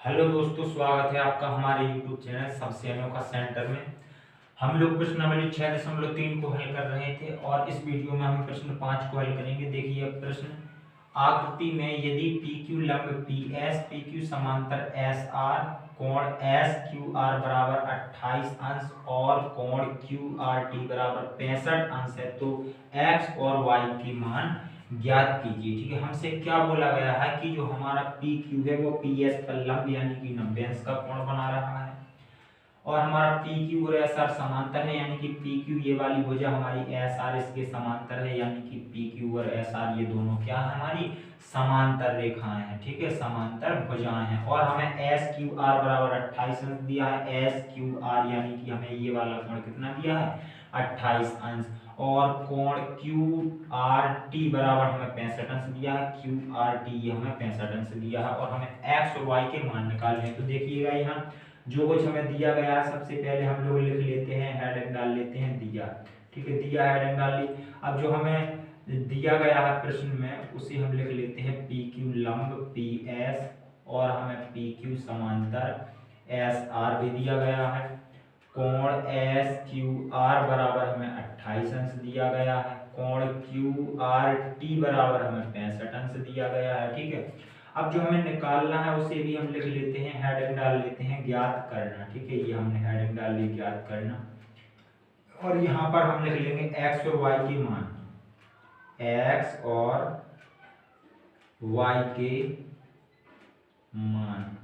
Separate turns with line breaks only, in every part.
Hello दोस्तों, स्वागत है आपका हमारे YouTube चैनल सबसे अनोखा सेंटर में। हम लोग प्रश्न नंबर 6.3 को हल कर रहे थे और इस वीडियो में हम प्रश्न 5 को हल करेंगे। देखिए अब प्रश्न आकृति में यदि PQ लंब PS PQ समांतर SR कोण SQR बराबर 28 अंश और कोण QRT बराबर 65 अंश है तो X और Y के मान ज्ञात कीजिए। ठीक है, हमसे क्या बोला गया है कि जो हमारा PQ है वो PS पर लंब यानी कि 90 अंश का कोण बना रहा है और हमारा PQ और SR समांतर है यानी कि PQ ये वाली भुजा हमारी SR इसके समांतर है यानी कि PQ और SR ये दोनों क्या है हमारी समांतर रेखाएं हैं। ठीक है, समांतर भुजाएं हैं और हमें SQR बराबर 28 अंश दिया है। SQR यानी कि हमें ये वाला कोण कितना दिया है 28 अंश और कोण QRT बराबर हमें 65 अंश दिया है। QRT ये हमें 65 अंश दिया है और हमें X और Y के मान निकालने हैं। तो देखिएगा यहाँ जो कुछ हमें दिया गया है सबसे पहले हम लोग लिख लेते हैं, हेडिंग डाल लेते हैं दिया। ठीक है, दिया हेडिंग डाल ली। अब जो हमें दिया गया है प्रश्न में उसे हम लिख लेते हैं PQ लंब PS और हमें PQ समांतर SR भी दिया गया है। कोण SQR बराबर हमें 28 अंश दिया गया है। कोण QRT बराबर हमें 65 अंश दिया गया है। ठीक है, अब जो हमें निकालना है उसे भी हम लिख लेते हैं, हेडिंग डाल लेते हैं ज्ञात करना। ठीक है, ये हमने हेडिंग डाल ली ज्ञात करना और यहाँ पर हम लिख लेंगे X और Y के मान। X और Y के मान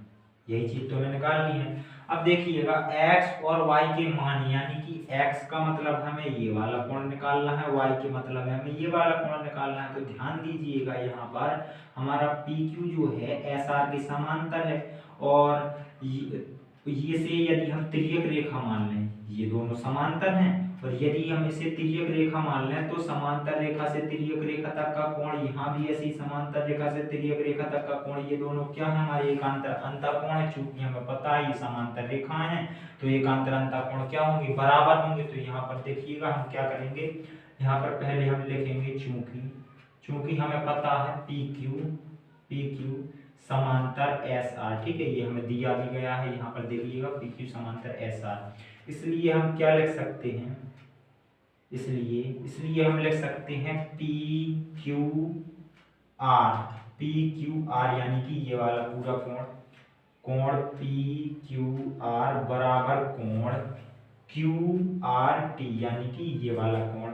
यही चीज तो हमें निकालनी है। अब देखिएगा x और y के मान यानी कि x का मतलब हमें ये वाला कोण निकालना है, y के मतलब है हमें ये वाला कोण निकालना है। तो ध्यान दीजिएगा यहाँ पर हमारा PQ जो है SR के समांतर है और ये से यदि हम तिर्यक रेखा मान लें, ये दोनों समांतर हैं और यदि हम इसे तिर्यक रेखा मान लें तो समांतर रेखा से तिर्यक रेखा तक का कोण यहाँ भी ऐसी समांतर रेखा से तिर्यक रेखा तक का कोण ये दोनों क्या है हमारे एकांतर अंतःकोण है। चूंकि हमें पता है ये समांतर रेखाएं हैं तो एकांतर अंतःकोण क्या होंगे बराबर होंगे। तो यहाँ पर देखिएगा हम क्या करेंगे, यहाँ पर पहले हम लिखेंगे चूंकि हमें पता है PQ समांतर SR। ठीक है, ये हमें दिया भी गया है, यहाँ पर देखिएगा PQ समांतर SR। इसलिए हम क्या लिख सकते हैं, इसलिए हम लिख सकते हैं PQR यानी कि ये वाला पूरा कोण PQR बराबर कोण QRT यानी कि ये वाला कोण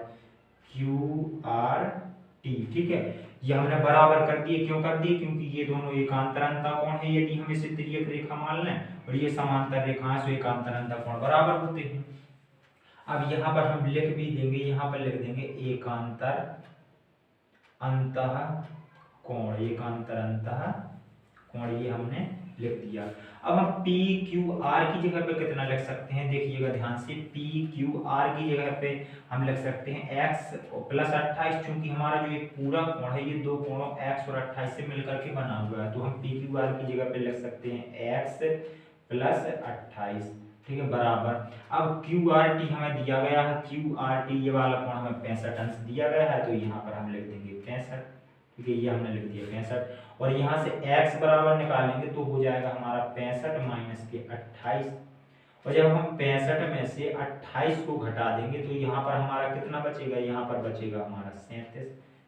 QRT। ठीक है, ये हमने बराबर कर दिए। क्यों कर दिए, क्योंकि ये दोनों एकांतर अंतःकोण है। यदि हम इसे तिर्यक रेखा मान लें और ये समांतर रेखा है तो एकांतर अंतःकोण बराबर होते हैं। अब यहाँ पर हम लिख भी देंगे, यहाँ पर लिख देंगे एकांतर अंतःकोण, एकांतर अंतःकोण ये हमने लिख दिया। अब हम PQR की जगह पे कितना लिख सकते हैं, देखिएगा ध्यान से। PQR की जगह पे हम लिख सकते हैं x प्लस 28। चूंकि हमारा जो एक पूरा कोण है ये दो कोणों x और 28 से मिलकर के बना हुआ है तो हम PQR की जगह पे लिख सकते हैं x प्लस 28। ठीक है, बराबर। अब QRT हमें दिया गया है, QRT ये वाला कोण हमें 65 अंश दिया गया है तो यहाँ पर हम लिख देंगे 65। ठीक है, ये हमने लिख दिया 65 और यहाँ से x बराबर निकालेंगे तो हो जाएगा हमारा 65 माइनस के 28। और जब हम 65 में से 28 को घटा देंगे तो यहाँ पर हमारा कितना बचेगा, यहाँ पर बचेगा हमारा 37।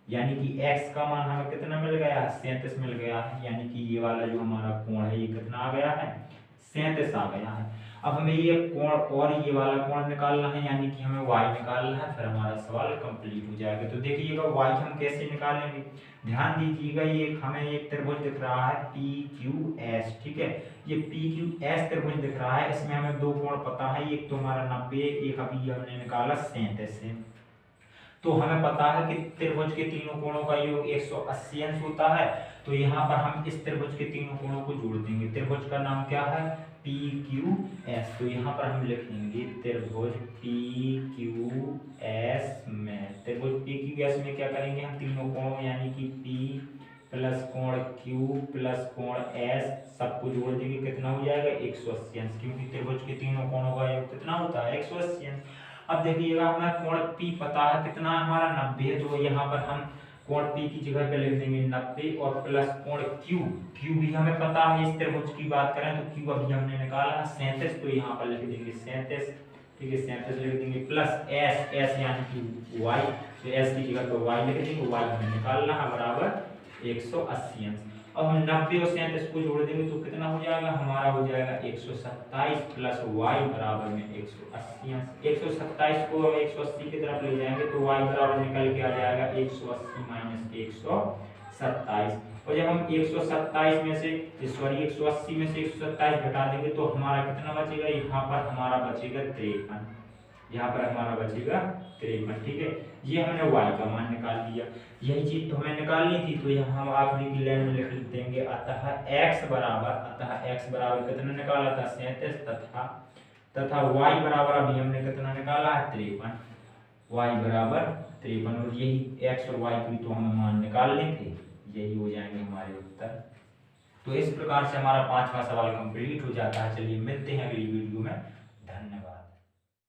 यानी कि x का मान हमें कितना मिल गया है 37 मिल गया है। यानी कि ये वाला जो हमारा कोण है ये कितना आ गया है 37 आ गया है। अब हमें ये कोण और ये वाला कोण निकालना है यानी कि हमें y निकालना है, फिर हमारा सवाल कंप्लीट हो जाएगा। तो देखिएगा y हम कैसे निकालेंगे, ध्यान दीजिएगा। ये हमें एक त्रिभुज दिख रहा है PQS। ठीक है, ये PQS त्रिभुज दिख रहा है, इसमें हमें दो कोण पता है, एक तो हमारा 90, एक अभी हमने निकाला 37 है। तो हमें पता है कि त्रिभुज के तीनों कोणों का योग 180 अंश होता है। तो यहाँ पर हम इस त्रिभुज के तीनों कोणों को जोड़ देंगे। त्रिभुज का नाम क्या है PQS। तो यहाँ पर हम लिखेंगे त्रिभुज PQS में, त्रिभुज PQS में क्या करेंगे हम तीनों कोणों यानी कि P प्लस कोण Q प्लस कोण S सबको जोड़ देंगे, कितना हो जाएगा 180 अंश। क्योंकि त्रिभुज के तीनों कोणों का योग कितना होता है 180 अंश। अब देखिएगा हमें कोण P पता है कितना हमारा 90 है तो यहाँ पर हम कोण P की जगह पे लिख देंगे 90 और प्लस कोण Q, Q भी हमें पता है, इस त्रिभुज की बात करें तो Q अभी हमने निकाला है 37, तो यहाँ पर लिख देंगे 37, ठीक है 37 लिख देंगे, प्लस S, S यानी कि Y, तो S की जगह पे Y लिख देंगे, Y हमें निकालना है बराबर 180 अंश। अब हम 90 और 37 को जोड़ देंगे तो कितना हो जाएगा, हमारा हो जाएगा 127 प्लस y बराबर में 180 अंश। 127 को हम 180 की तरफ ले जाएंगे तो y बराबर निकल के आ जाएगा 180 माइनस 127, और जब हम 127 में से सॉरी 180 में से 127 घटा देंगे तो हमारा कितना बचेगा, यहाँ पर हमारा बचेगा 53, यहाँ पर हमारा बचेगा 53, ठीक है। ये हमने y का मान निकाल लिया, यही चीज तो हमें निकालनी थी, तो यहाँ हम आखिरी की लाइन में लिख देंगे अतः x बराबर कितना निकाला था 37, तथा y बराबर अभी हमने कितना निकाला है 53, y बराबर 53, और यही x और y की तो हमें मान निकालने थे, यही हो जाएंगे हमारे उत्तर। तो इस प्रकार से हमारा 5वां सवाल कंप्लीट हो जाता है। चलिए मिलते हैं अगली वीडियो में, धन्यवाद।